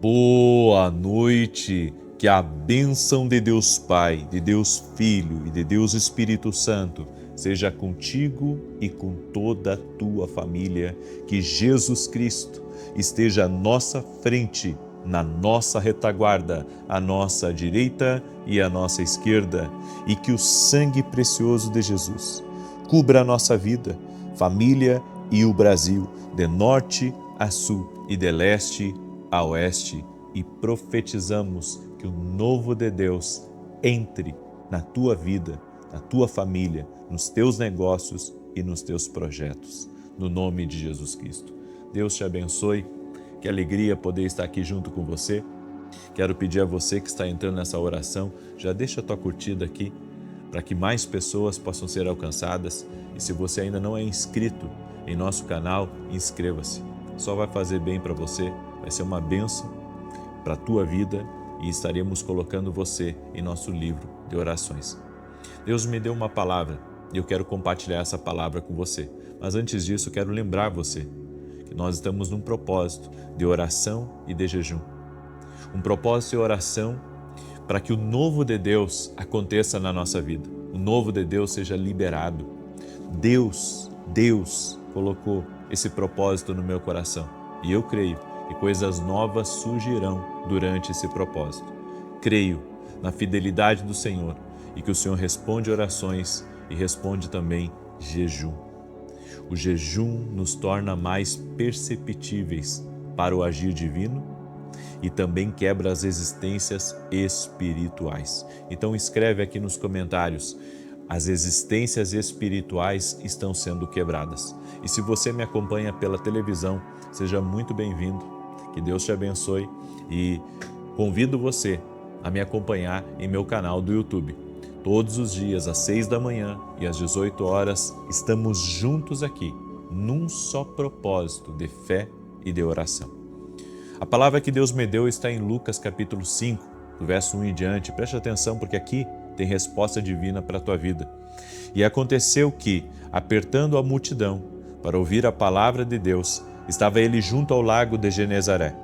Boa noite, que a bênção de Deus Pai, de Deus Filho e de Deus Espírito Santo seja contigo e com toda a tua família, que Jesus Cristo esteja à nossa frente, na nossa retaguarda, à nossa direita e à nossa esquerda, e que o sangue precioso de Jesus cubra a nossa vida, família e o Brasil, de norte a sul e de leste a oeste, e profetizamos que o novo de Deus entre na tua vida, na tua família, nos teus negócios e nos teus projetos. No nome de Jesus Cristo. Deus te abençoe. Que alegria poder estar aqui junto com você. Quero pedir a você que está entrando nessa oração, já deixa a tua curtida aqui, para que mais pessoas possam ser alcançadas. E se você ainda não é inscrito em nosso canal, inscreva-se. Só vai fazer bem para você, vai ser uma bênção para a tua vida e estaremos colocando você em nosso livro de orações. Deus me deu uma palavra e eu quero compartilhar essa palavra com você. Mas antes disso, quero lembrar você que nós estamos num propósito de oração e de jejum. Um propósito de oração para que o novo de Deus aconteça na nossa vida. O novo de Deus seja liberado. Deus colocou esse propósito no meu coração. E eu creio que coisas novas surgirão durante esse propósito. Creio na fidelidade do Senhor e que o Senhor responde orações e responde também jejum. O jejum nos torna mais perceptíveis para o agir divino e também quebra as resistências espirituais. Então escreve aqui nos comentários: as resistências espirituais estão sendo quebradas. E se você me acompanha pela televisão, seja muito bem-vindo. Que Deus te abençoe e convido você a me acompanhar em meu canal do YouTube. Todos os dias, às 6 da manhã e às 18 horas, estamos juntos aqui, num só propósito de fé e de oração. A palavra que Deus me deu está em Lucas capítulo 5, do verso 1 em diante. Preste atenção, porque aqui tem resposta divina para a tua vida. E aconteceu que, apertando a multidão para ouvir a palavra de Deus, estava ele junto ao lago de Genezaré.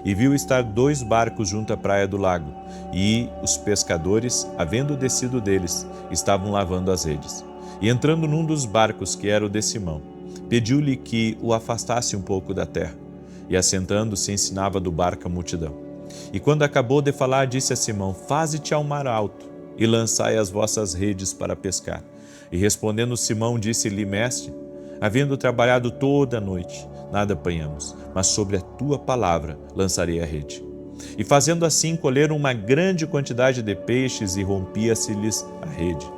E viu estar 2 barcos junto à praia do lago, e os pescadores, havendo descido deles, estavam lavando as redes. E entrando num dos barcos, que era o de Simão, pediu-lhe que o afastasse um pouco da terra. E assentando-se, ensinava do barco a multidão. E quando acabou de falar, disse a Simão: faze-te ao mar alto, e lançai as vossas redes para pescar. E respondendo Simão, disse-lhe: mestre, havendo trabalhado toda a noite, nada apanhamos, mas sobre a tua palavra lançarei a rede. E fazendo assim, colheram uma grande quantidade de peixes, e rompia-se-lhes a rede.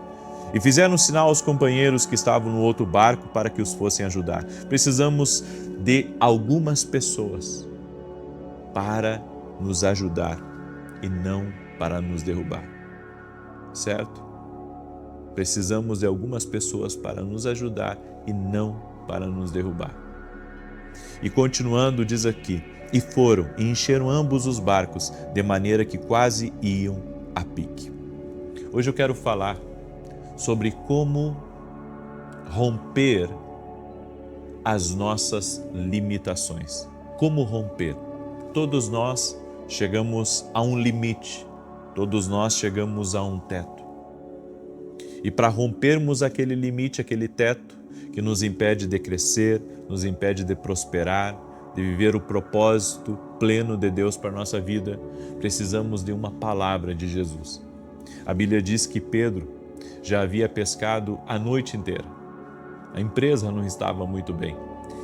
E fizeram sinal aos companheiros que estavam no outro barco para que os fossem ajudar. Precisamos de algumas pessoas para nos ajudar e não para nos derrubar, certo? Precisamos de algumas pessoas para nos ajudar e não para nos derrubar. E continuando, diz aqui: e foram e encheram ambos os barcos, de maneira que quase iam a pique. Hoje eu quero falar sobre como romper as nossas limitações. Como romper? Todos nós chegamos a um limite, todos nós chegamos a um teto. E para rompermos aquele limite, aquele teto que nos impede de crescer, nos impede de prosperar, de viver o propósito pleno de Deus para a nossa vida, precisamos de uma palavra de Jesus. A Bíblia diz que Pedro já havia pescado a noite inteira. A empresa não estava muito bem.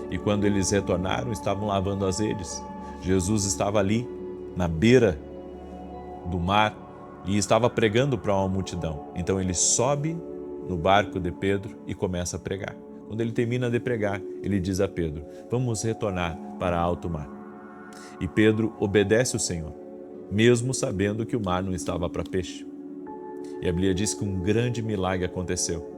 E quando eles retornaram, estavam lavando as redes. Jesus estava ali, na beira do mar, e estava pregando para uma multidão. Então ele sobe no barco de Pedro e começa a pregar. Quando ele termina de pregar, ele diz a Pedro: vamos retornar para alto mar. E Pedro obedece o Senhor, mesmo sabendo que o mar não estava para peixe. E a Bíblia diz que um grande milagre aconteceu.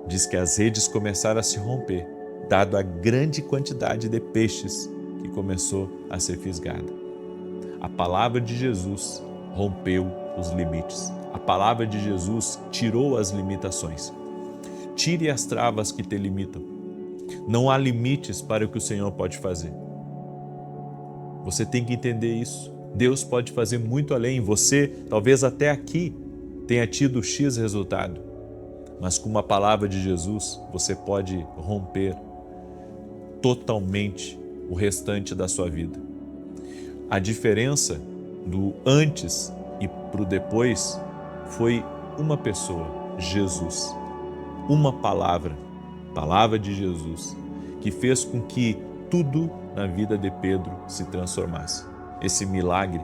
Diz que as redes começaram a se romper, dado a grande quantidade de peixes que começou a ser fisgada. A palavra de Jesus rompeu os limites. A palavra de Jesus tirou as limitações. Tire as travas que te limitam. Não há limites para o que o Senhor pode fazer. Você tem que entender isso. Deus pode fazer muito além. Você, talvez até aqui, tenha tido X resultado, mas com uma palavra de Jesus, você pode romper totalmente o restante da sua vida. A diferença do antes e para o depois foi uma pessoa, Jesus. Uma palavra de Jesus, que fez com que tudo na vida de Pedro se transformasse. Esse milagre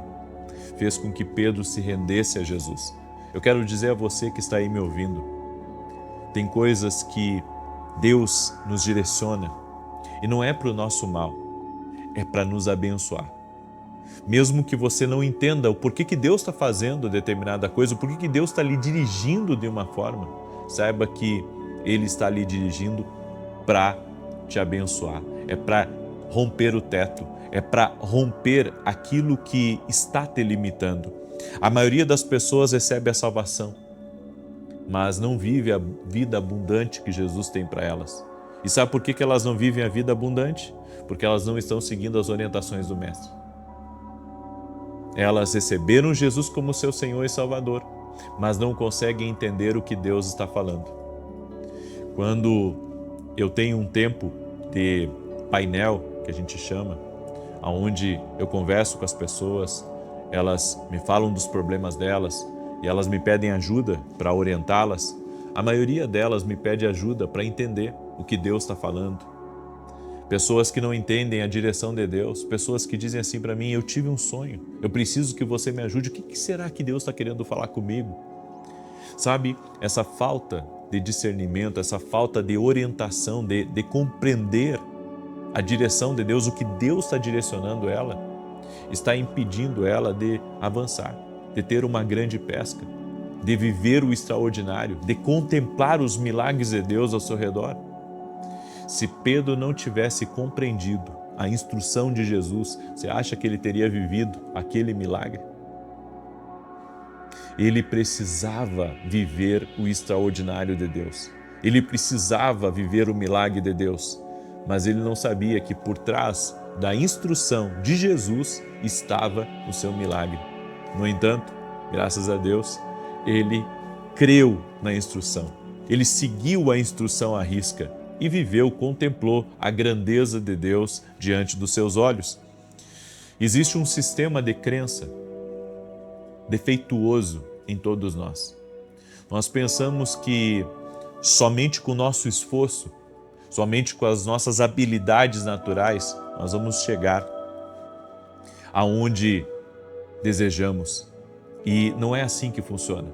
fez com que Pedro se rendesse a Jesus. Eu quero dizer a você que está aí me ouvindo, tem coisas que Deus nos direciona e não é para o nosso mal, é para nos abençoar. Mesmo que você não entenda o porquê que Deus está fazendo determinada coisa, o porquê que Deus está lhe dirigindo de uma forma, saiba que Ele está lhe dirigindo para te abençoar, é para romper o teto, é para romper aquilo que está te limitando. A maioria das pessoas recebe a salvação, mas não vive a vida abundante que Jesus tem para elas. E sabe por que elas não vivem a vida abundante? Porque elas não estão seguindo as orientações do Mestre. Elas receberam Jesus como seu Senhor e Salvador, mas não conseguem entender o que Deus está falando. Quando eu tenho um tempo de painel, que a gente chama, onde eu converso com as pessoas, elas me falam dos problemas delas e elas me pedem ajuda para orientá-las, a maioria delas me pede ajuda para entender o que Deus está falando. Pessoas que não entendem a direção de Deus, pessoas que dizem assim para mim, eu tive um sonho, eu preciso que você me ajude, o que será que Deus está querendo falar comigo? Sabe, essa falta de discernimento, essa falta de orientação, de compreender a direção de Deus, o que Deus está direcionando ela, está impedindo ela de avançar, de ter uma grande pesca, de viver o extraordinário, de contemplar os milagres de Deus ao seu redor. Se Pedro não tivesse compreendido a instrução de Jesus, você acha que ele teria vivido aquele milagre? Ele precisava viver o extraordinário de Deus. Ele precisava viver o milagre de Deus. Mas ele não sabia que por trás da instrução de Jesus estava o seu milagre. No entanto, graças a Deus, ele creu na instrução. Ele seguiu a instrução à risca e viveu, contemplou a grandeza de Deus diante dos seus olhos. Existe um sistema de crença defeituoso em todos nós. Nós pensamos que somente com o nosso esforço, somente com as nossas habilidades naturais, nós vamos chegar aonde desejamos. E não é assim que funciona.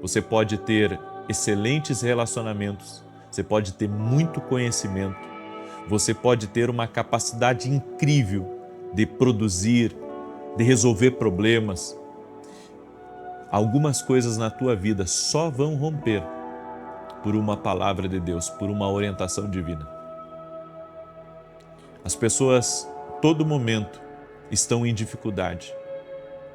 Você pode ter excelentes relacionamentos, você pode ter muito conhecimento, você pode ter uma capacidade incrível de produzir, de resolver problemas. Algumas coisas na tua vida só vão romper por uma palavra de Deus, por uma orientação divina. As pessoas, todo momento, estão em dificuldade.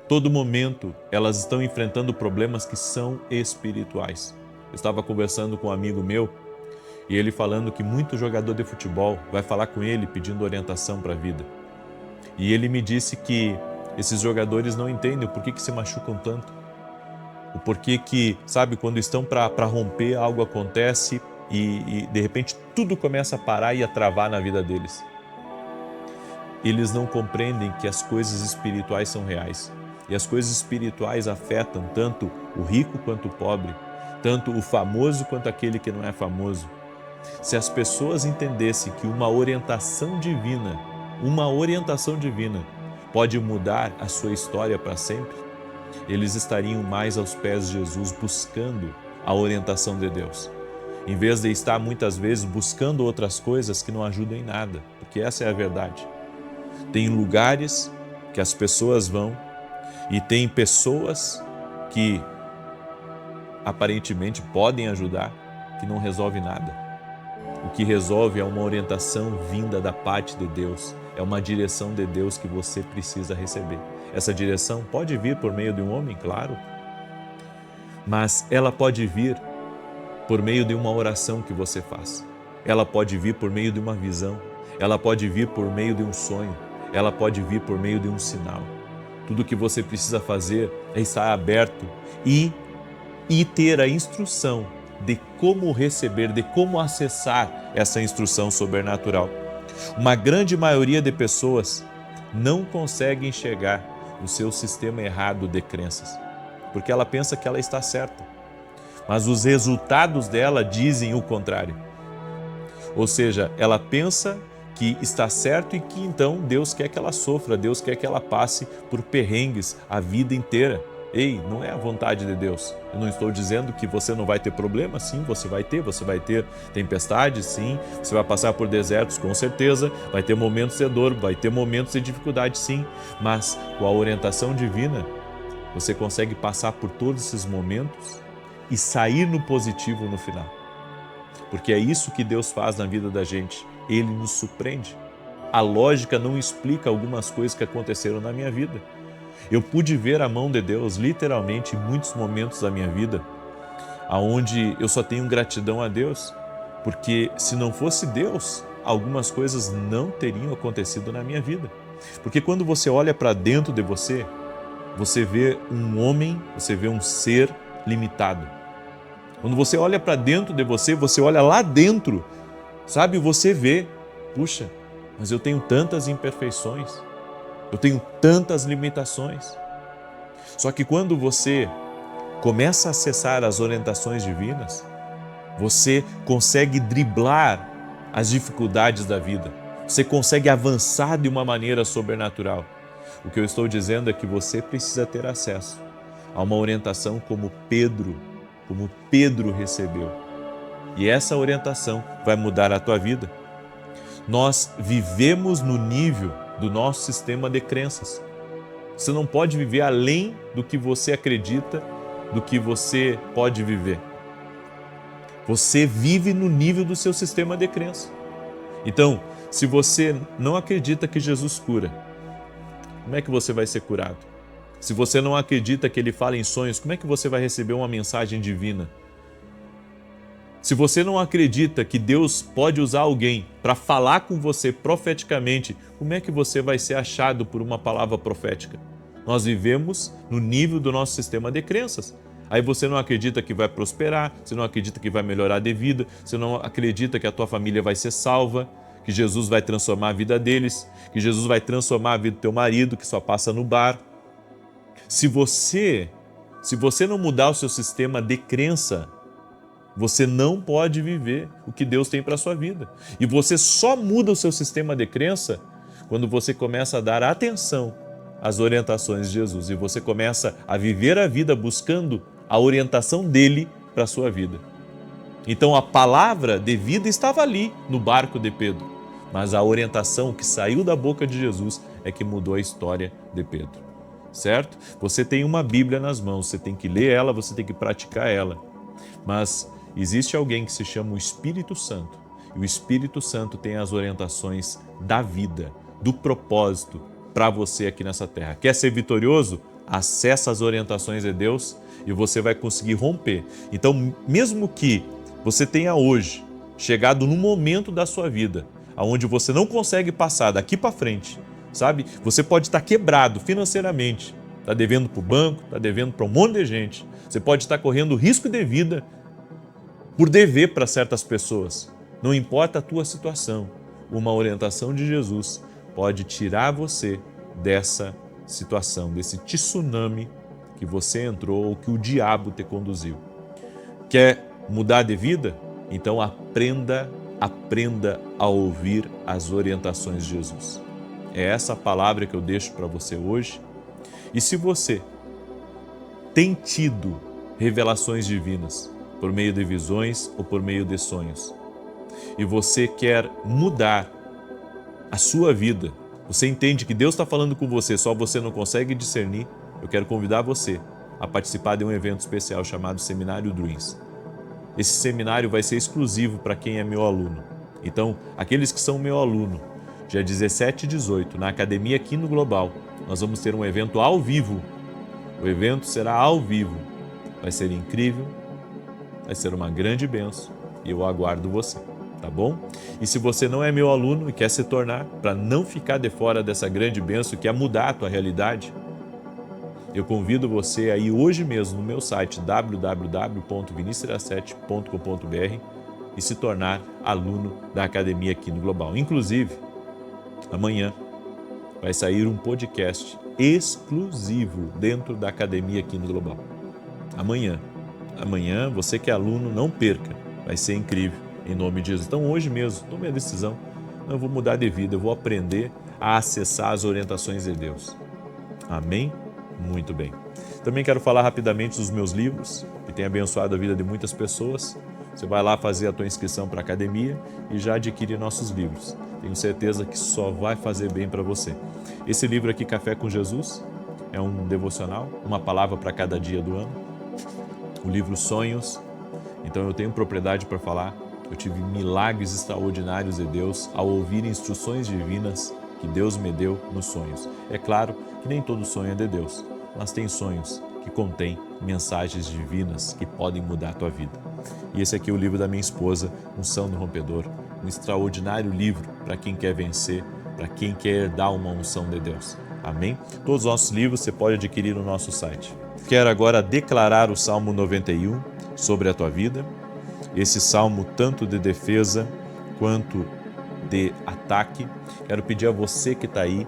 Todo momento, elas estão enfrentando problemas que são espirituais. Eu estava conversando com um amigo meu e ele falando que muito jogador de futebol vai falar com ele pedindo orientação para a vida. E ele me disse que esses jogadores não entendem o porquê que se machucam tanto. O porquê que, sabe, quando estão para romper, algo acontece e de repente tudo começa a parar e a travar na vida deles. Eles não compreendem que as coisas espirituais são reais. E as coisas espirituais afetam tanto o rico quanto o pobre, tanto o famoso quanto aquele que não é famoso. Se as pessoas entendessem que uma orientação divina pode mudar a sua história para sempre, eles estariam mais aos pés de Jesus buscando a orientação de Deus, em vez de estar muitas vezes buscando outras coisas que não ajudam em nada, porque essa é a verdade. Tem lugares que as pessoas vão e tem pessoas que aparentemente podem ajudar, que não resolve nada. O que resolve é uma orientação vinda da parte de Deus, é uma direção de Deus que você precisa receber. Essa direção pode vir por meio de um homem, claro, mas ela pode vir por meio de uma oração que você faz. Ela pode vir por meio de uma visão, ela pode vir por meio de um sonho, ela pode vir por meio de um sinal. Tudo o que você precisa fazer é estar aberto e ter a instrução de como receber, de como acessar essa instrução sobrenatural. Uma grande maioria de pessoas não consegue enxergar o seu sistema errado de crenças, porque ela pensa que ela está certa, mas os resultados dela dizem o contrário. Ou seja, ela pensa que está certo e que então Deus quer que ela sofra, Deus quer que ela passe por perrengues a vida inteira. Ei, não é a vontade de Deus. Eu não estou dizendo que você não vai ter problemas, sim, você vai ter tempestades, sim, você vai passar por desertos, com certeza, vai ter momentos de dor, vai ter momentos de dificuldade, sim, mas com a orientação divina, você consegue passar por todos esses momentos e sair no positivo no final. Porque é isso que Deus faz na vida da gente, Ele nos surpreende. A lógica não explica algumas coisas que aconteceram na minha vida. Eu pude ver a mão de Deus literalmente em muitos momentos da minha vida, onde eu só tenho gratidão a Deus, porque se não fosse Deus, algumas coisas não teriam acontecido na minha vida. Porque quando você olha para dentro de você, você vê um homem, você vê um ser limitado. Quando você olha para dentro de você, você olha lá dentro, sabe? Você vê, puxa, mas eu tenho tantas imperfeições, eu tenho tantas limitações. Só que quando você começa a acessar as orientações divinas, você consegue driblar as dificuldades da vida. Você consegue avançar de uma maneira sobrenatural. O que eu estou dizendo é que você precisa ter acesso a uma orientação como Pedro recebeu. E essa orientação vai mudar a tua vida. Nós vivemos no nível do nosso sistema de crenças. Você não pode viver além do que você acredita, do que você pode viver. Você vive no nível do seu sistema de crença. Então, se você não acredita que Jesus cura, como é que você vai ser curado? Se você não acredita que Ele fala em sonhos, como é que você vai receber uma mensagem divina? Se você não acredita que Deus pode usar alguém para falar com você profeticamente, como é que você vai ser achado por uma palavra profética? Nós vivemos no nível do nosso sistema de crenças. Aí você não acredita que vai prosperar, você não acredita que vai melhorar de vida, você não acredita que a tua família vai ser salva, que Jesus vai transformar a vida deles, que Jesus vai transformar a vida do teu marido, que só passa no bar. Se você não mudar o seu sistema de crença, você não pode viver o que Deus tem para a sua vida. E você só muda o seu sistema de crença quando você começa a dar atenção às orientações de Jesus e você começa a viver a vida buscando a orientação dele para a sua vida. Então a palavra de vida estava ali no barco de Pedro, mas a orientação que saiu da boca de Jesus é que mudou a história de Pedro. Certo? Você tem uma Bíblia nas mãos, você tem que ler ela, você tem que praticar ela. Mas existe alguém que se chama o Espírito Santo. E o Espírito Santo tem as orientações da vida, do propósito para você aqui nessa terra. Quer ser vitorioso? Acessa as orientações de Deus e você vai conseguir romper. Então, mesmo que você tenha hoje chegado num momento da sua vida onde você não consegue passar daqui para frente, sabe? Você pode estar quebrado financeiramente, está devendo para o banco, está devendo para um monte de gente. Você pode estar correndo risco de vida por dever para certas pessoas. Não importa a tua situação, uma orientação de Jesus pode tirar você dessa situação, desse tsunami que você entrou ou que o diabo te conduziu. Quer mudar de vida? Então aprenda a ouvir as orientações de Jesus. É essa palavra que eu deixo para você hoje. E se você tem tido revelações divinas por meio de visões ou por meio de sonhos, e você quer mudar a sua vida, você entende que Deus está falando com você, só você não consegue discernir, eu quero convidar você a participar de um evento especial chamado Seminário Dreams. Esse seminário vai ser exclusivo para quem é meu aluno. Então, aqueles que são meu aluno, dia 17 e 18, na Academia Quino Global, nós vamos ter um evento ao vivo. O evento será ao vivo. Vai ser incrível, vai ser uma grande bênção e eu aguardo você. tá bom? E se você não é meu aluno e quer se tornar, para não ficar de fora dessa grande bênção que é mudar a tua realidade, eu convido você a ir hoje mesmo no meu site www.vinicius17.com.br e se tornar aluno da Academia Quino Global. Inclusive, amanhã vai sair um podcast exclusivo dentro da Academia Quino Global. Amanhã, você que é aluno, não perca, vai ser incrível, em nome de Jesus. Então hoje mesmo, tome a decisão, eu vou mudar de vida, eu vou aprender a acessar as orientações de Deus. Amém? Muito bem. Também quero falar rapidamente dos meus livros, que têm abençoado a vida de muitas pessoas. Você vai lá fazer a tua inscrição para a academia e já adquire nossos livros. Tenho certeza que só vai fazer bem para você. Esse livro aqui, Café com Jesus, é um devocional, uma palavra para cada dia do ano. O livro Sonhos, então eu tenho propriedade para falar. Eu tive milagres extraordinários de Deus ao ouvir instruções divinas que Deus me deu nos sonhos. É claro que nem todo sonho é de Deus, mas tem sonhos que contêm mensagens divinas que podem mudar a tua vida. E esse aqui é o livro da minha esposa, Unção do Rompedor, um extraordinário livro para quem quer vencer, para quem quer dar uma unção de Deus. Amém? Todos os nossos livros você pode adquirir no nosso site. Quero agora declarar o Salmo 91 sobre a tua vida. Esse salmo tanto de defesa quanto de ataque. Quero pedir a você que está aí,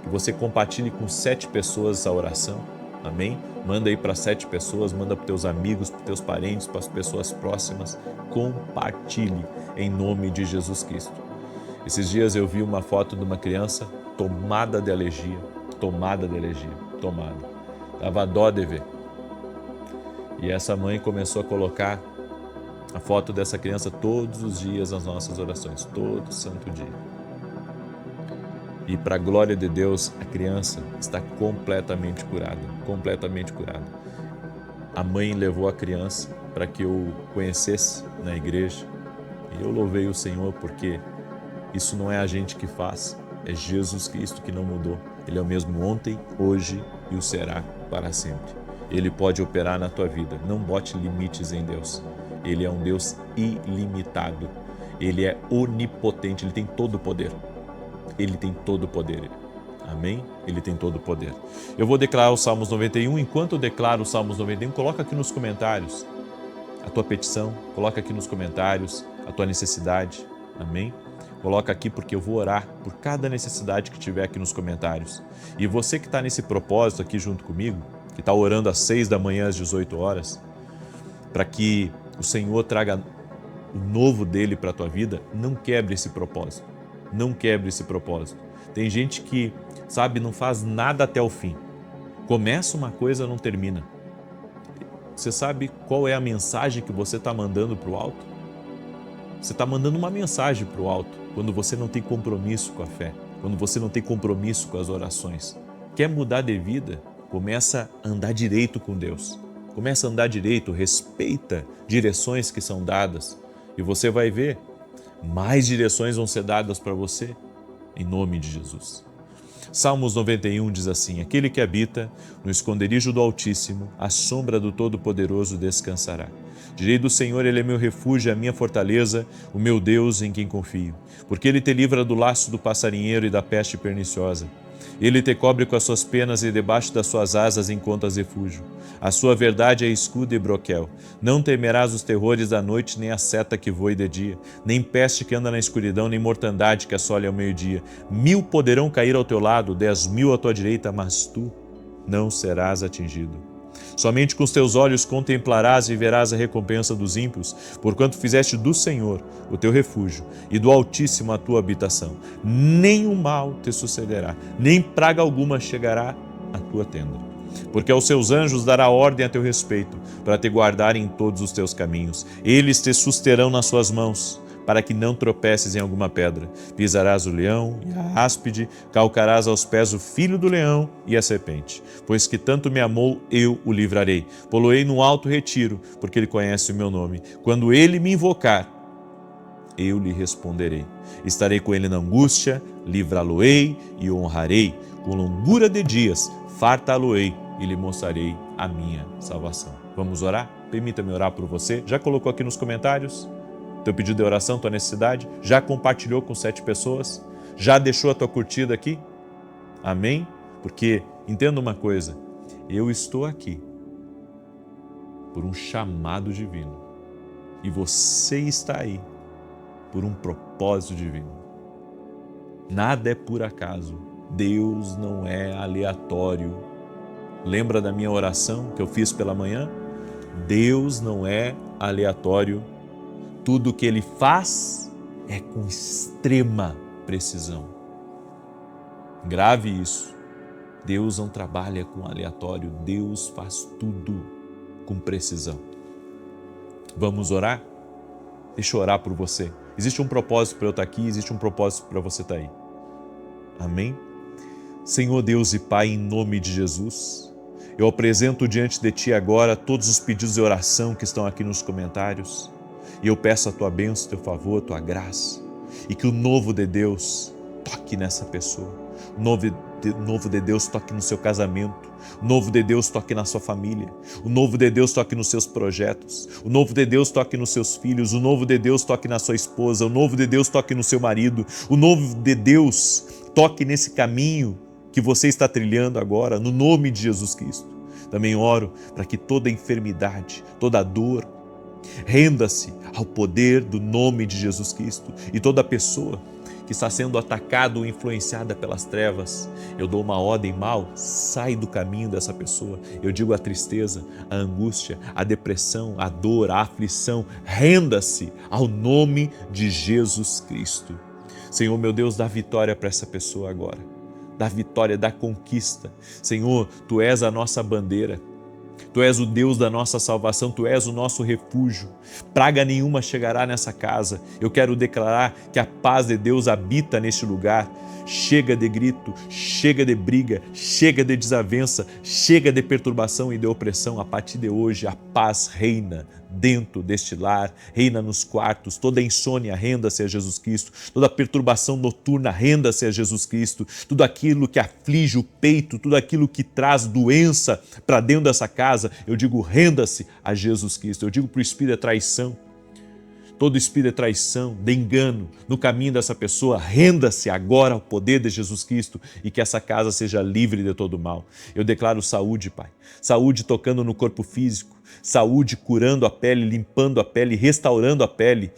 que você compartilhe com 7 pessoas essa oração. Amém? Manda aí para 7 pessoas, manda para teus amigos, para teus parentes, para as pessoas próximas. Compartilhe em nome de Jesus Cristo. Esses dias eu vi uma foto de uma criança tomada de alergia. Dava dó de ver. E essa mãe começou a colocar a foto dessa criança todos os dias nas nossas orações, todo santo dia. E para a glória de Deus, a criança está completamente curada. A mãe levou a criança para que eu conhecesse na igreja. E eu louvei o Senhor porque isso não é a gente que faz, é Jesus Cristo que não mudou. Ele é o mesmo ontem, hoje e o será para sempre. Ele pode operar na tua vida. Não bote limites em Deus. Ele é um Deus ilimitado. Ele é onipotente, ele tem todo o poder. Amém? Ele tem todo o poder. Eu vou declarar os Salmos 91. Enquanto eu declaro os Salmos 91, coloca aqui nos comentários a tua petição, coloca aqui nos comentários a tua necessidade. Amém? Coloca aqui porque eu vou orar por cada necessidade que tiver aqui nos comentários. E você que está nesse propósito aqui junto comigo, que está orando às 6 da manhã, às 18 horas, para que o Senhor traga o novo dele para a tua vida, não quebre esse propósito. Tem gente que, não faz nada até o fim. Começa uma coisa, não termina. Você sabe qual é a mensagem que você está mandando para o alto? Você está mandando uma mensagem para o alto quando você não tem compromisso com a fé, quando você não tem compromisso com as orações. Quer mudar de vida? Começa a andar direito com Deus. Começa a andar direito, respeita direções que são dadas e você vai ver, mais direções vão ser dadas para você, em nome de Jesus. Salmos 91 diz assim: aquele que habita no esconderijo do Altíssimo, à sombra do Todo-Poderoso descansará. Direi do Senhor, Ele é meu refúgio, a minha fortaleza, o meu Deus em quem confio. Porque Ele te livra do laço do passarinheiro e da peste perniciosa. Ele te cobre com as suas penas e debaixo das suas asas encontras refúgio. A sua verdade é escudo e broquel. Não temerás os terrores da noite, nem a seta que voe de dia, nem peste que anda na escuridão, nem mortandade que assole ao meio-dia. 1000 poderão cair ao teu lado, 10.000 à tua direita, mas tu não serás atingido. Somente com os teus olhos contemplarás e verás a recompensa dos ímpios, porquanto fizeste do Senhor o teu refúgio e do Altíssimo a tua habitação. Nenhum mal te sucederá, nem praga alguma chegará à tua tenda. Porque aos seus anjos dará ordem a teu respeito, para te guardarem em todos os teus caminhos. Eles te susterão nas suas mãos, para que não tropeces em alguma pedra. Pisarás o leão e a áspide, calcarás aos pés o filho do leão e a serpente. Pois que tanto me amou, eu o livrarei. Poloei no alto retiro, porque ele conhece o meu nome. Quando ele me invocar, eu lhe responderei. Estarei com ele na angústia, livrá-lo-ei e o honrarei. Com longura de dias, fartá-lo-ei e lhe mostrarei a minha salvação. Vamos orar? Permita-me orar por você. Já colocou aqui nos comentários? teu pedido de oração, tua necessidade? Já compartilhou com 7 pessoas? Já deixou a tua curtida aqui? Amém? Porque, entenda uma coisa, eu estou aqui por um chamado divino e você está aí por um propósito divino. Nada é por acaso, Deus não é aleatório. Lembra da minha oração que eu fiz pela manhã? Deus não é aleatório. Tudo que Ele faz é com extrema precisão. Grave isso. Deus não trabalha com aleatório. Deus faz tudo com precisão. Vamos orar? Deixa eu orar por você. Existe um propósito para eu estar aqui, existe um propósito para você estar aí. Amém? Senhor Deus e Pai, em nome de Jesus, eu apresento diante de Ti agora todos os pedidos de oração que estão aqui nos comentários e eu peço a Tua bênção, Teu favor, Tua graça e que o novo de Deus toque nessa pessoa, o novo de Deus toque no seu casamento, o novo de Deus toque na sua família, o novo de Deus toque nos seus projetos, o novo de Deus toque nos seus filhos, o novo de Deus toque na sua esposa, o novo de Deus toque no seu marido, o novo de Deus toque nesse caminho que você está trilhando agora, no nome de Jesus Cristo. Também oro para que toda enfermidade, toda dor, renda-se ao poder do nome de Jesus Cristo e toda pessoa que está sendo atacada ou influenciada pelas trevas, eu dou uma ordem mal, sai do caminho dessa pessoa. Eu digo a tristeza, a angústia, a depressão, a dor, a aflição, renda-se ao nome de Jesus Cristo. Senhor, meu Deus, dá vitória para essa pessoa agora. Dá vitória, dá conquista. Senhor, Tu és a nossa bandeira. Tu és o Deus da nossa salvação, Tu és o nosso refúgio. Praga nenhuma chegará nessa casa. Eu quero declarar que a paz de Deus habita neste lugar. Chega de grito, chega de briga, chega de desavença, chega de perturbação e de opressão. A partir de hoje, a paz reina dentro deste lar, reina nos quartos. Toda insônia, renda-se a Jesus Cristo. Toda perturbação noturna, renda-se a Jesus Cristo. Tudo aquilo que aflige o peito, tudo aquilo que traz doença para dentro dessa casa, eu digo, renda-se a Jesus Cristo. Eu digo para o espírito de traição, todo espírito de traição, de engano no caminho dessa pessoa, renda-se agora ao poder de Jesus Cristo e que essa casa seja livre de todo mal. Eu declaro saúde, Pai. Saúde tocando no corpo físico, saúde curando a pele, limpando a pele, restaurando a pele.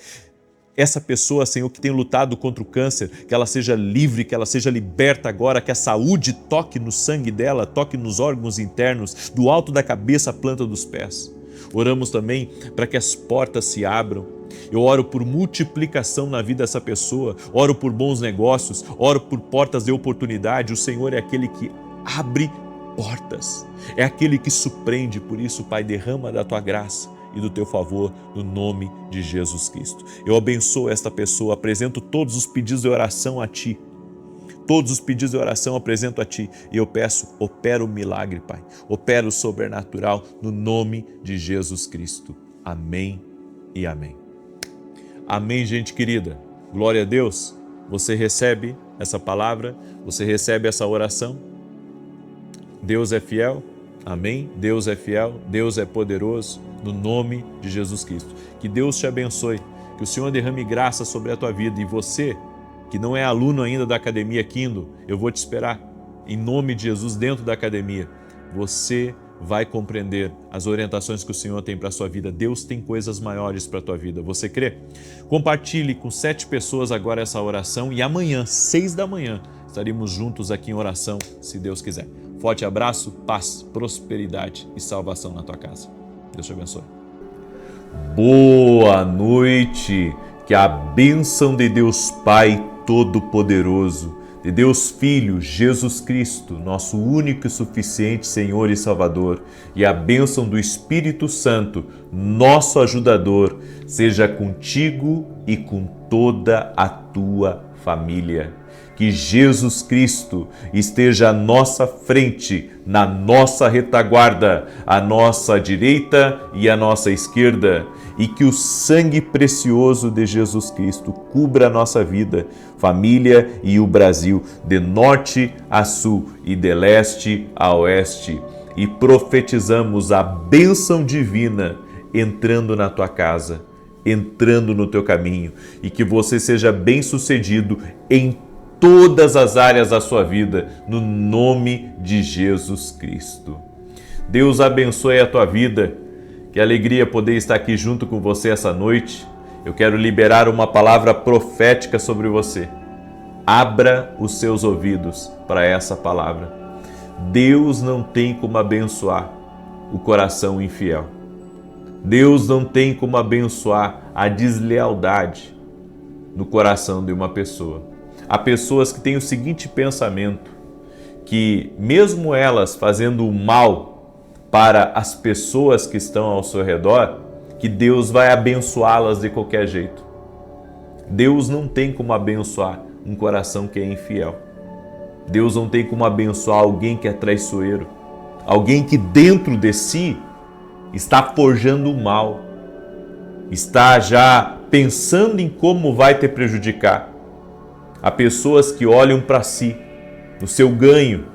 Essa pessoa, Senhor, que tem lutado contra o câncer, que ela seja livre, que ela seja liberta agora, que a saúde toque no sangue dela, toque nos órgãos internos, do alto da cabeça à planta dos pés. Oramos também para que as portas se abram. Eu oro por multiplicação na vida dessa pessoa, oro por bons negócios, oro por portas de oportunidade. O Senhor é aquele que abre portas, é aquele que surpreende. Por isso, Pai, derrama da Tua graça e do Teu favor no nome de Jesus Cristo. Eu abençoo esta pessoa, apresento todos os pedidos de oração a Ti. Todos os pedidos de oração apresento a Ti e eu peço, opera o milagre, Pai. Opera o sobrenatural no nome de Jesus Cristo. Amém e amém. Amém, gente querida. Glória a Deus. Você recebe essa palavra, você recebe essa oração. Deus é fiel. Amém. Deus é fiel, Deus é poderoso, no nome de Jesus Cristo. Que Deus te abençoe, que o Senhor derrame graça sobre a tua vida e você, que não é aluno ainda da Academia Kindle, eu vou te esperar, em nome de Jesus, dentro da Academia. Você vai compreender as orientações que o Senhor tem para a sua vida. Deus tem coisas maiores para a tua vida. Você crê? Compartilhe com 7 pessoas agora essa oração e amanhã, 6 da manhã, estaremos juntos aqui em oração, se Deus quiser. Forte abraço, paz, prosperidade e salvação na tua casa. Deus te abençoe. Boa noite. Que a bênção de Deus Pai Todo-Poderoso, de Deus Filho, Jesus Cristo, nosso único e suficiente Senhor e Salvador, e a bênção do Espírito Santo, nosso ajudador, seja contigo e com toda a tua família. Que Jesus Cristo esteja à nossa frente, na nossa retaguarda, à nossa direita e à nossa esquerda, e que o sangue precioso de Jesus Cristo cubra a nossa vida, família e o Brasil, de norte a sul e de leste a oeste. E profetizamos a bênção divina entrando na tua casa, entrando no teu caminho e que você seja bem-sucedido em todas as áreas da sua vida, no nome de Jesus Cristo. Deus abençoe a tua vida, que alegria poder estar aqui junto com você essa noite. Eu quero liberar uma palavra profética sobre você. Abra os seus ouvidos para essa palavra. Deus não tem como abençoar o coração infiel. Deus não tem como abençoar a deslealdade no coração de uma pessoa. Há pessoas que têm o seguinte pensamento, que mesmo elas fazendo o mal para as pessoas que estão ao seu redor, que Deus vai abençoá-las de qualquer jeito. Deus não tem como abençoar um coração que é infiel. Deus não tem como abençoar alguém que é traiçoeiro, alguém que dentro de si está forjando o mal, está já pensando em como vai te prejudicar. Há pessoas que olham para si, no seu ganho,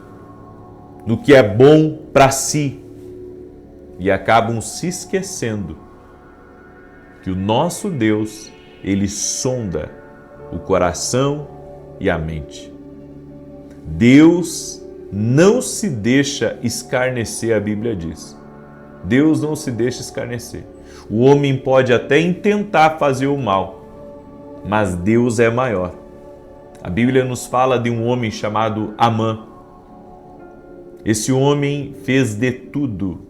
no que é bom para si, e acabam se esquecendo que o nosso Deus, Ele sonda o coração e a mente. Deus não se deixa escarnecer, a Bíblia diz. Deus não se deixa escarnecer. O homem pode até intentar fazer o mal, mas Deus é maior. A Bíblia nos fala de um homem chamado Amã. Esse homem fez de tudo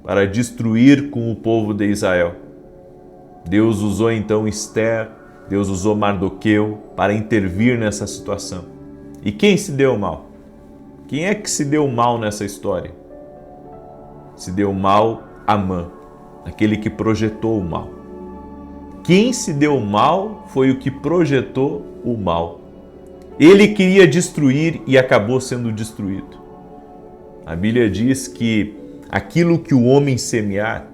para destruir com o povo de Israel. Deus usou então Esther, Deus usou Mardoqueu para intervir nessa situação. E quem se deu mal? Quem é que se deu mal nessa história? Se deu mal Amã, aquele que projetou o mal. Quem se deu mal foi o que projetou o mal. Ele queria destruir e acabou sendo destruído. A Bíblia diz que aquilo que o homem semear,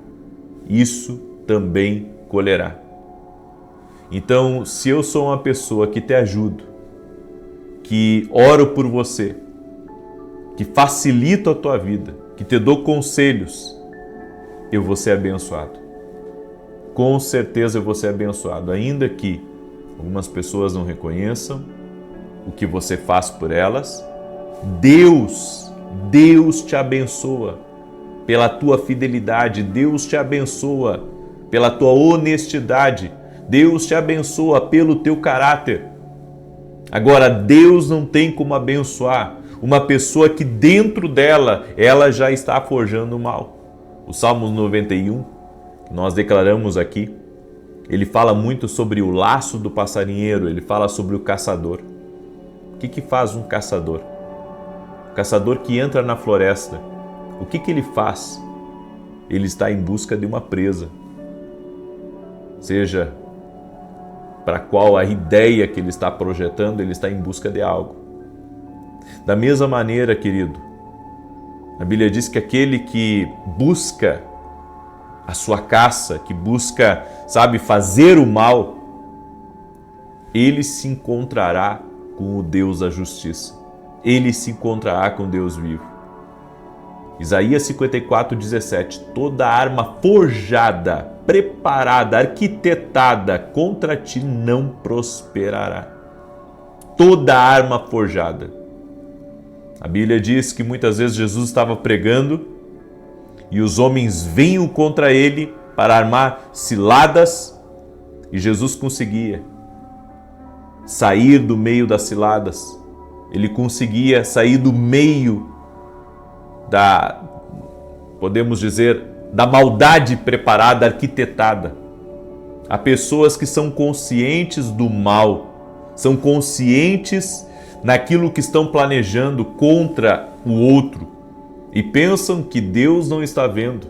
isso também colherá. Então, se eu sou uma pessoa que te ajudo, que oro por você, que facilito a tua vida, que te dou conselhos, eu vou ser abençoado. Com certeza eu vou ser abençoado, ainda que algumas pessoas não reconheçam o que você faz por elas. Deus te abençoa pela tua fidelidade, Deus te abençoa pela tua honestidade, Deus te abençoa pelo teu caráter. Agora, Deus não tem como abençoar uma pessoa que dentro dela, ela já está forjando o mal. O Salmo 91, que nós declaramos aqui, ele fala muito sobre o laço do passarinheiro, ele fala sobre o caçador. O que faz um caçador? O caçador que entra na floresta, o que ele faz? Ele está em busca de uma presa, seja para qual a ideia que ele está projetando, ele está em busca de algo. Da mesma maneira, querido, a Bíblia diz que aquele que busca a sua caça, que busca, fazer o mal, ele se encontrará com o Deus da justiça. Ele se encontrará com Deus vivo. Isaías 54:17. Toda arma forjada, preparada, arquitetada contra ti não prosperará. Toda arma forjada. A Bíblia diz que muitas vezes Jesus estava pregando e os homens vinham contra ele para armar ciladas e Jesus conseguia sair do meio das ciladas. Ele conseguia sair do meio podemos dizer, da maldade preparada, arquitetada. Há pessoas que são conscientes do mal, são conscientes naquilo que estão planejando contra o outro e pensam que Deus não está vendo.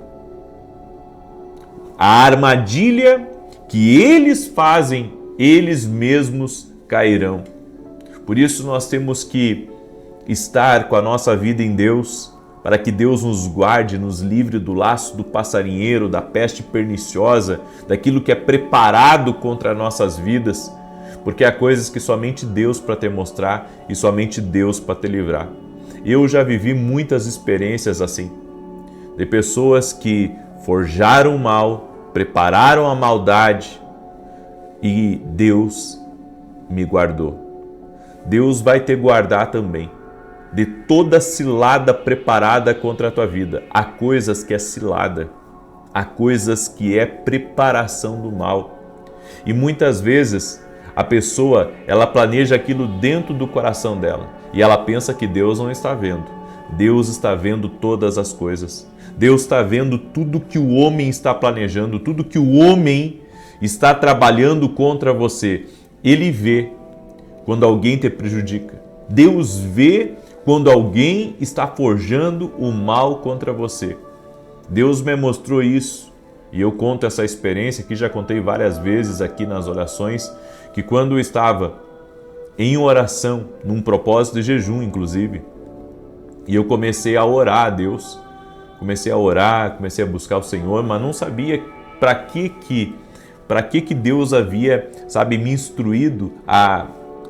A armadilha que eles fazem, eles mesmos cairão. Por isso nós temos que estar com a nossa vida em Deus, para que Deus nos guarde, nos livre do laço do passarinheiro, da peste perniciosa, daquilo que é preparado contra nossas vidas, porque há coisas que somente Deus para te mostrar e somente Deus para te livrar. Eu já vivi muitas experiências assim, de pessoas que forjaram o mal, prepararam a maldade e Deus me guardou. Deus vai te guardar também de toda cilada preparada contra a tua vida. Há coisas que é cilada, há coisas que é preparação do mal. E muitas vezes a pessoa, ela planeja aquilo dentro do coração dela e ela pensa que Deus não está vendo. Deus está vendo todas as coisas. Deus está vendo tudo que o homem está planejando, tudo que o homem está trabalhando contra você. Ele vê quando alguém te prejudica. Deus vê quando alguém está forjando o mal contra você. Deus me mostrou isso e eu conto essa experiência que já contei várias vezes aqui nas orações, que quando eu estava em oração, num propósito de jejum inclusive, e eu comecei a orar a Deus, comecei a buscar o Senhor, mas não sabia para que Deus havia, me instruído a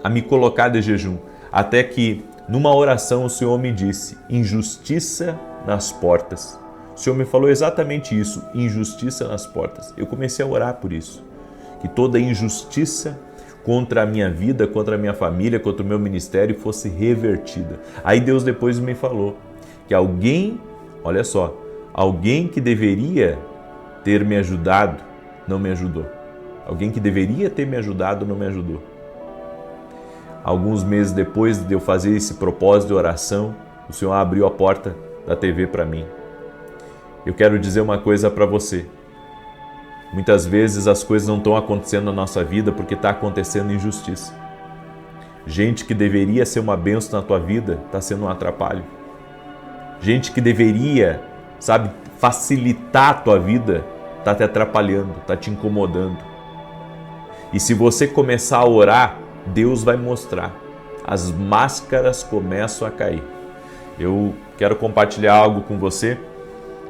me colocar de jejum. Até que numa oração o Senhor me disse: injustiça nas portas. O Senhor me falou exatamente isso, injustiça nas portas. Eu comecei a orar por isso, que toda injustiça contra a minha vida, contra a minha família, contra o meu ministério fosse revertida. Aí Deus depois me falou que alguém, olha só, alguém que deveria ter me ajudado, não me ajudou. Alguém que deveria ter me ajudado, não me ajudou. Alguns meses depois de eu fazer esse propósito de oração, o Senhor abriu a porta da TV para mim. Eu quero dizer uma coisa para você. Muitas vezes as coisas não estão acontecendo na nossa vida porque está acontecendo injustiça. Gente que deveria ser uma bênção na tua vida está sendo um atrapalho. Gente que deveria, facilitar a tua vida está te atrapalhando, está te incomodando. E se você começar a orar, Deus vai mostrar. As máscaras começam a cair. Eu quero compartilhar algo com você.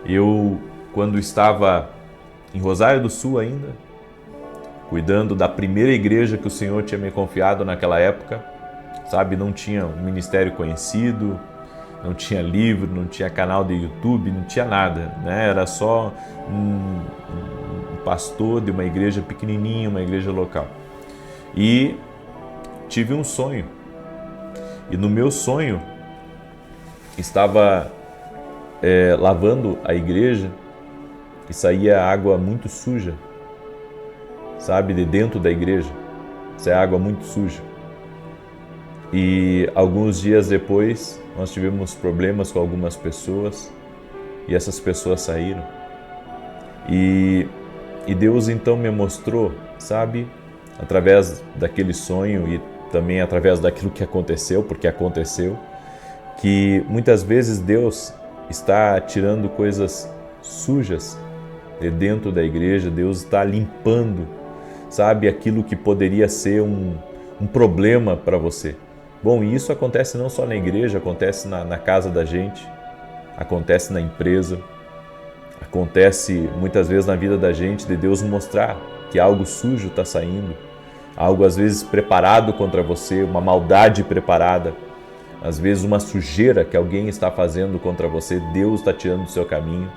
Eu, quando estava em Rosário do Sul ainda, cuidando da primeira igreja que o Senhor tinha me confiado naquela época, não tinha um ministério conhecido, não tinha livro, não tinha canal de YouTube, não tinha nada, né? Era só um pastor de uma igreja pequenininha, uma igreja local. E tive um sonho. E no meu sonho estava lavando a igreja e saía água muito suja, de dentro da igreja. Isso é água muito suja. E alguns dias depois nós tivemos problemas com algumas pessoas e essas pessoas saíram. E Deus então me mostrou, através daquele sonho e também através daquilo que aconteceu, porque aconteceu, que muitas vezes Deus está tirando coisas sujas de dentro da igreja. Deus está limpando, aquilo que poderia ser um problema para você. Bom, e isso acontece não só na igreja, acontece na casa da gente, acontece na empresa, acontece muitas vezes na vida da gente, de Deus mostrar que algo sujo está saindo, algo às vezes preparado contra você, uma maldade preparada, às vezes uma sujeira que alguém está fazendo contra você, Deus está tirando do seu caminho.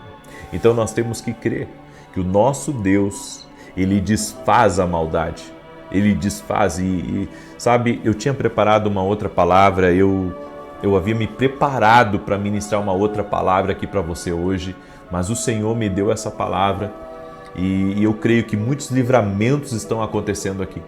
Então nós temos que crer que o nosso Deus, Ele desfaz a maldade, Ele desfaz eu tinha preparado uma outra palavra, eu havia me preparado para ministrar uma outra palavra aqui para você hoje, mas o Senhor me deu essa palavra e eu creio que muitos livramentos estão acontecendo aqui.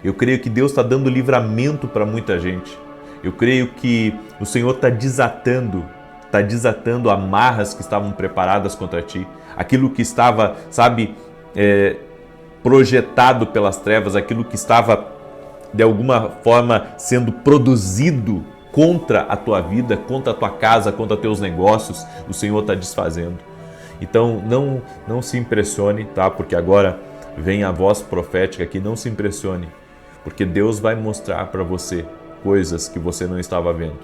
Eu creio que Deus está dando livramento para muita gente. Eu creio que o Senhor está desatando amarras que estavam preparadas contra ti. Aquilo que estava, projetado pelas trevas, aquilo que estava, de alguma forma, sendo produzido contra a tua vida, contra a tua casa, contra teus negócios, o Senhor está desfazendo. Então, não se impressione, Porque agora vem a voz profética aqui, não se impressione, porque Deus vai mostrar para você coisas que você não estava vendo.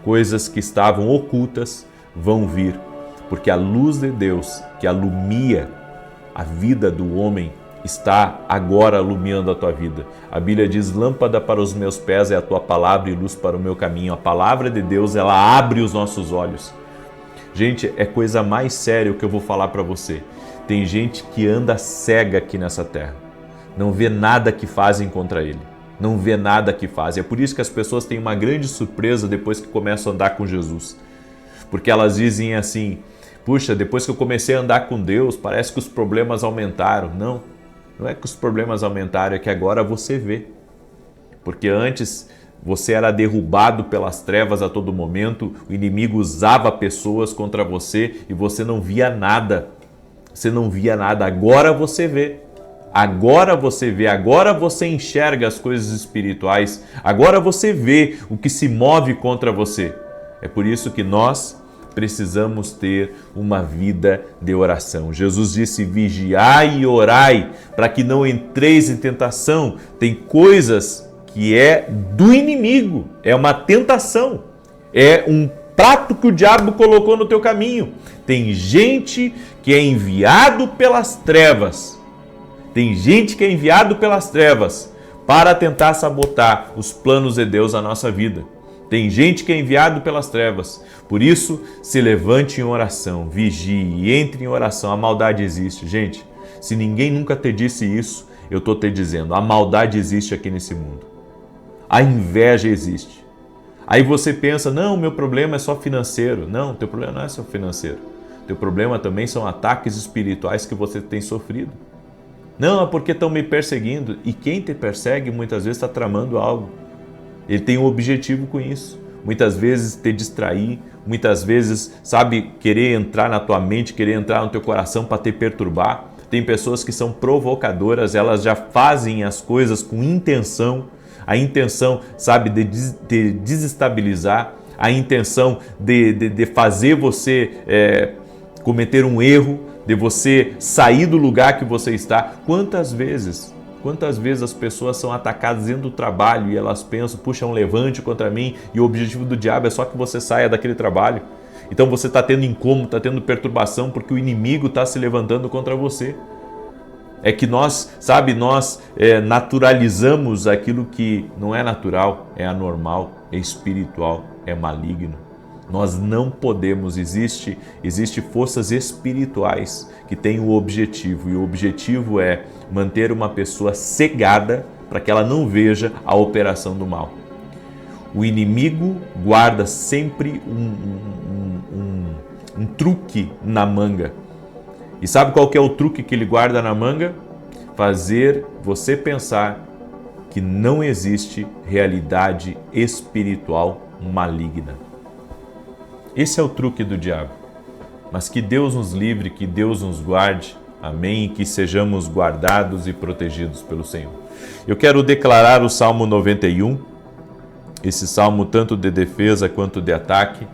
Coisas que estavam ocultas vão vir, porque a luz de Deus que alumia a vida do homem está agora iluminando a tua vida. A Bíblia diz: lâmpada para os meus pés é a tua palavra e luz para o meu caminho. A palavra de Deus, ela abre os nossos olhos. Gente, é coisa mais séria o que eu vou falar para você. Tem gente que anda cega aqui nessa terra. não vê nada que fazem contra ele. Não vê nada que fazem. É por isso que as pessoas têm uma grande surpresa depois que começam a andar com Jesus. Porque elas dizem assim, puxa, depois que eu comecei a andar com Deus, parece que os problemas aumentaram. Não, não é que os problemas aumentaram, é que agora você vê. Porque antes você era derrubado pelas trevas a todo momento, o inimigo usava pessoas contra você e você não via nada. Você não via nada, agora você vê. Agora você vê, agora você enxerga as coisas espirituais, agora você vê o que se move contra você. É por isso que nós precisamos ter uma vida de oração. Jesus disse, vigiai e orai, para que não entreis em tentação. Tem coisas que é do inimigo, é uma tentação, é um prato que o diabo colocou no teu caminho. Tem gente que é enviado pelas trevas, para tentar sabotar os planos de Deus na nossa vida. Tem gente que é enviado pelas trevas. Por isso, se levante em oração, vigie, entre em oração. A maldade existe. Gente, se ninguém nunca te disse isso, eu estou te dizendo, a maldade existe aqui nesse mundo. A inveja existe. Aí você pensa, não, meu problema é só financeiro. Não, teu problema não é só financeiro. Teu problema também são ataques espirituais que você tem sofrido. Não, é porque estão me perseguindo. E quem te persegue muitas vezes está tramando algo. Ele tem um objetivo com isso. Muitas vezes te distrair, muitas vezes, sabe, querer entrar na tua mente, querer entrar no teu coração para te perturbar. Tem pessoas que são provocadoras, elas já fazem as coisas com intenção. A intenção, sabe, de desestabilizar, a intenção de fazer você cometer um erro, de você sair do lugar que você está. Quantas vezes as pessoas são atacadas dentro do trabalho e elas pensam, puxa, é um levante contra mim e o objetivo do diabo é só que você saia daquele trabalho. Então você está tendo incômodo, está tendo perturbação porque o inimigo está se levantando contra você. É que nós naturalizamos aquilo que não é natural, é anormal, é espiritual, é maligno. Nós não podemos, existe forças espirituais que têm o objetivo, e o objetivo é manter uma pessoa cegada para que ela não veja a operação do mal. O inimigo guarda sempre um truque na manga. E sabe qual que é o truque que ele guarda na manga? Fazer você pensar que não existe realidade espiritual maligna. Esse é o truque do diabo. Mas que Deus nos livre, que Deus nos guarde, amém, e que sejamos guardados e protegidos pelo Senhor. Eu quero declarar o Salmo 91, esse salmo tanto de defesa quanto de ataque,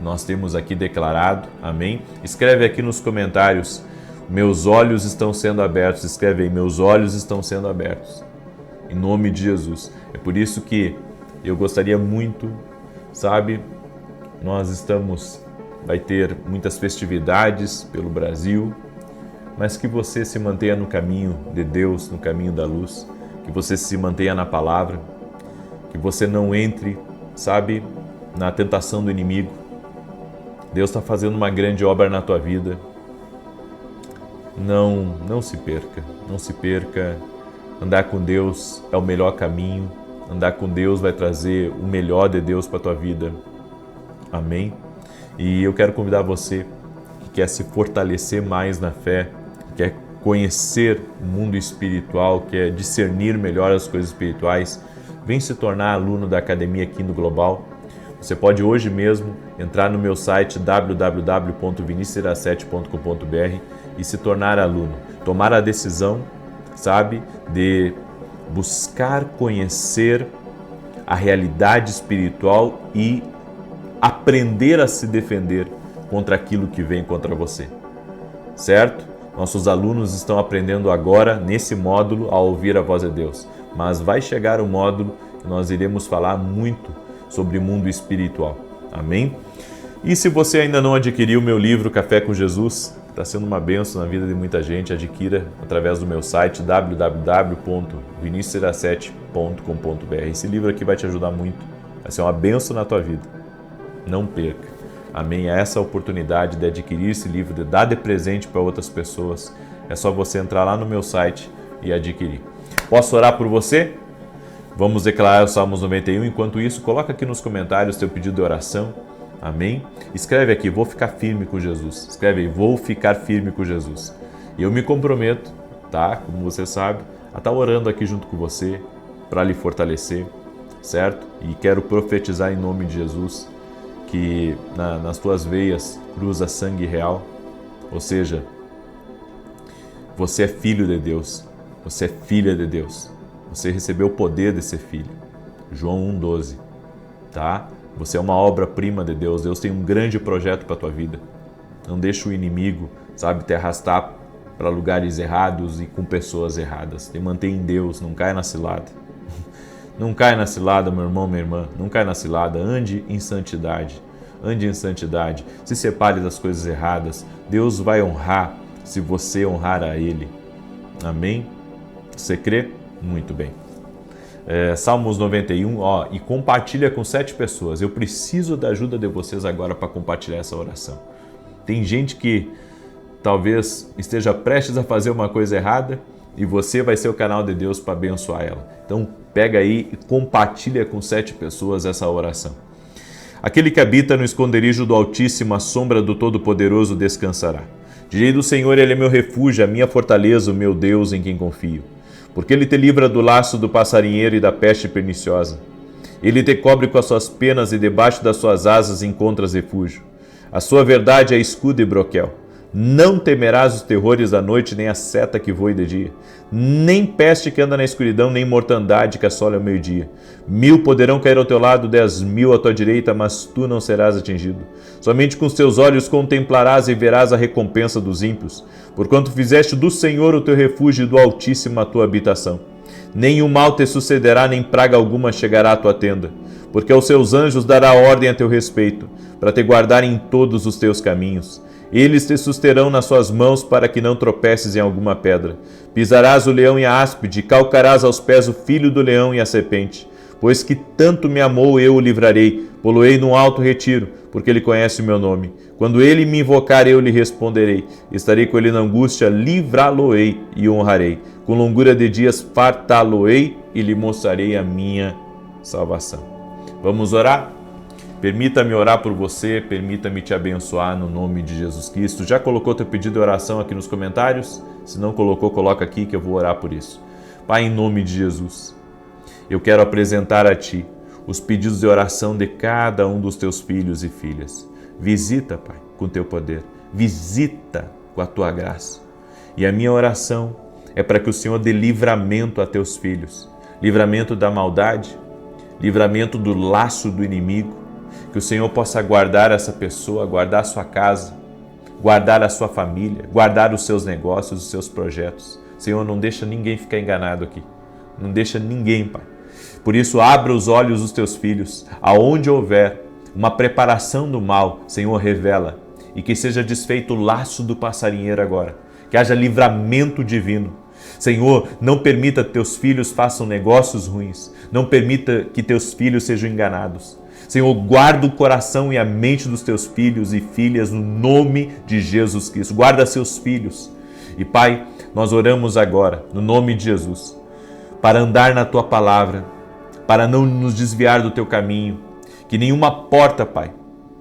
nós temos aqui declarado, amém? Escreve aqui nos comentários, meus olhos estão sendo abertos, escreve aí, meus olhos estão sendo abertos, em nome de Jesus. É por isso que eu gostaria muito, sabe, vai ter muitas festividades pelo Brasil, mas que você se mantenha no caminho de Deus, no caminho da luz, que você se mantenha na palavra, que você não entre, sabe, na tentação do inimigo. Deus está fazendo uma grande obra na tua vida. Não se perca. Andar com Deus é o melhor caminho. Andar com Deus vai trazer o melhor de Deus para a tua vida. Amém? E eu quero convidar você que quer se fortalecer mais na fé, que quer conhecer o mundo espiritual, quer discernir melhor as coisas espirituais, vem se tornar aluno da Academia Kingdom Global. Você pode hoje mesmo entrar no meu site www.vinicius17.com.br e se tornar aluno. Tomar a decisão, sabe, de buscar conhecer a realidade espiritual e aprender a se defender contra aquilo que vem contra você. Certo? Nossos alunos estão aprendendo agora, nesse módulo, a ouvir a voz de Deus. Mas vai chegar o módulo que nós iremos falar muito sobre o mundo espiritual. Amém? E se você ainda não adquiriu o meu livro Café com Jesus, está sendo uma bênção na vida de muita gente, adquira através do meu site www.vinicius17.com.br. Esse livro aqui vai te ajudar muito, vai ser uma bênção na tua vida. Não perca. Amém? Essa é a oportunidade de adquirir esse livro, de dar de presente para outras pessoas. É só você entrar lá no meu site e adquirir. Posso orar por você? Vamos declarar o Salmos 91. Enquanto isso, coloca aqui nos comentários teu pedido de oração. Amém? Escreve aqui, vou ficar firme com Jesus. Escreve aí, vou ficar firme com Jesus. E eu me comprometo, tá? Como você sabe, a estar orando aqui junto com você para lhe fortalecer, certo? E quero profetizar em nome de Jesus que nas tuas veias cruza sangue real, ou seja, você é filho de Deus, você é filha de Deus, você recebeu o poder de ser filho. João 1,12, tá? Você é uma obra-prima de Deus, Deus tem um grande projeto para a tua vida. Não deixa o inimigo, sabe, te arrastar para lugares errados e com pessoas erradas. Te mantém em Deus, não cai na cilada. Não cai na cilada, meu irmão, minha irmã, não cai na cilada, ande em santidade. Ande em santidade, se separe das coisas erradas. Deus vai honrar se você honrar a Ele. Amém? Você crê? Muito bem. Salmos 91, e compartilha com 7 pessoas. Eu preciso da ajuda de vocês agora para compartilhar essa oração. Tem gente que talvez esteja prestes a fazer uma coisa errada e você vai ser o canal de Deus para abençoar ela. Então pega aí e compartilha com 7 pessoas essa oração. Aquele que habita no esconderijo do Altíssimo, a sombra do Todo-Poderoso descansará. Direi do Senhor, Ele é meu refúgio, a minha fortaleza, o meu Deus em quem confio. Porque Ele te livra do laço do passarinheiro e da peste perniciosa. Ele te cobre com as suas penas e debaixo das suas asas encontras refúgio. A sua verdade é escudo e broquel. Não temerás os terrores da noite, nem a seta que voe de dia, nem peste que anda na escuridão, nem mortandade que assola ao meio-dia. 1000 poderão cair ao teu lado, 10.000 à tua direita, mas tu não serás atingido. Somente com os teus olhos contemplarás e verás a recompensa dos ímpios, porquanto fizeste do Senhor o teu refúgio e do Altíssimo a tua habitação. Nenhum mal te sucederá, nem praga alguma chegará à tua tenda, porque aos seus anjos dará ordem a teu respeito, para te guardar em todos os teus caminhos. Eles te susterão nas suas mãos para que não tropeces em alguma pedra. Pisarás o leão e a áspide, calcarás aos pés o filho do leão e a serpente. Pois que tanto me amou, eu o livrarei, poloei num alto retiro, porque ele conhece o meu nome. Quando ele me invocar, eu lhe responderei. Estarei com ele na angústia, livrá-lo-ei e honrarei. Com longura de dias fartá-lo-ei e lhe mostrarei a minha salvação. Vamos orar? Permita-me orar por você, permita-me te abençoar no nome de Jesus Cristo. Já colocou teu pedido de oração aqui nos comentários? Se não colocou, coloca aqui que eu vou orar por isso. Pai, em nome de Jesus, eu quero apresentar a Ti os pedidos de oração de cada um dos Teus filhos e filhas. Visita, Pai, com Teu poder. Visita com a Tua graça. E a minha oração é para que o Senhor dê livramento a Teus filhos. Livramento da maldade, livramento do laço do inimigo. Que o Senhor possa guardar essa pessoa, guardar a sua casa, guardar a sua família, guardar os seus negócios, os seus projetos. Senhor, não deixa ninguém ficar enganado aqui. Não deixa ninguém, Pai. Por isso, abra os olhos dos teus filhos. Aonde houver uma preparação do mal, Senhor, revela. E que seja desfeito o laço do passarinheiro agora. Que haja livramento divino. Senhor, não permita que teus filhos façam negócios ruins. Não permita que teus filhos sejam enganados. Senhor, guarda o coração e a mente dos teus filhos e filhas no nome de Jesus Cristo. Guarda seus filhos. E Pai, nós oramos agora, no nome de Jesus, para andar na Tua palavra, para não nos desviar do Teu caminho, que nenhuma porta, Pai,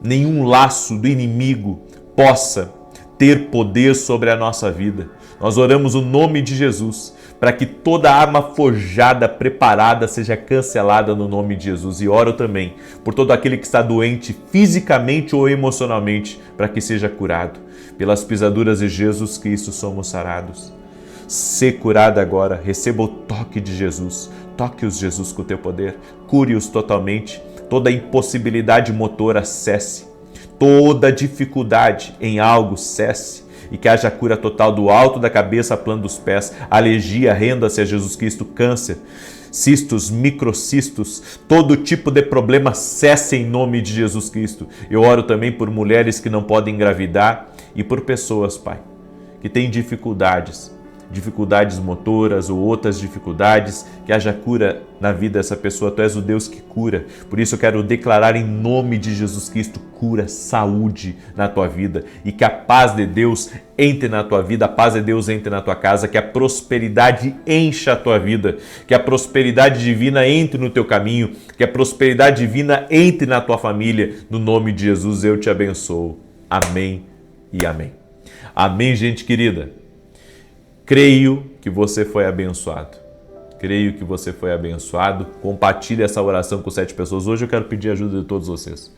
nenhum laço do inimigo possa ter poder sobre a nossa vida. Nós oramos o nome de Jesus, para que toda arma forjada, preparada, seja cancelada no nome de Jesus. E oro também por todo aquele que está doente, fisicamente ou emocionalmente, para que seja curado. Pelas pisaduras de Jesus Cristo somos sarados. Sê curado agora, receba o toque de Jesus. Toque-os, Jesus, com o Teu poder. Cure-os totalmente. Toda impossibilidade motora cesse. Toda dificuldade em algo cesse. E que haja cura total do alto da cabeça a plano dos pés, alergia, renda-se a Jesus Cristo, câncer, cistos, microcistos, todo tipo de problema cesse em nome de Jesus Cristo. Eu oro também por mulheres que não podem engravidar e por pessoas, Pai, que têm dificuldades dificuldades motoras ou outras dificuldades, que haja cura na vida dessa pessoa. Tu és o Deus que cura. Por isso eu quero declarar em nome de Jesus Cristo cura, saúde na tua vida, e que a paz de Deus entre na tua vida, a paz de Deus entre na tua casa, que a prosperidade encha a tua vida, que a prosperidade divina entre no teu caminho, que a prosperidade divina entre na tua família. No nome de Jesus eu te abençoo. Amém e amém. Amém, gente querida. Creio que você foi abençoado. Creio que você foi abençoado. Compartilhe essa oração com 7 pessoas. Hoje eu quero pedir a ajuda de todos vocês.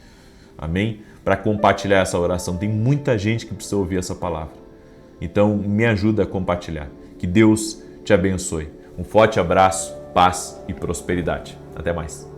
Amém? Para compartilhar essa oração. Tem muita gente que precisa ouvir essa palavra. Então, me ajuda a compartilhar. Que Deus te abençoe. Um forte abraço, paz e prosperidade. Até mais.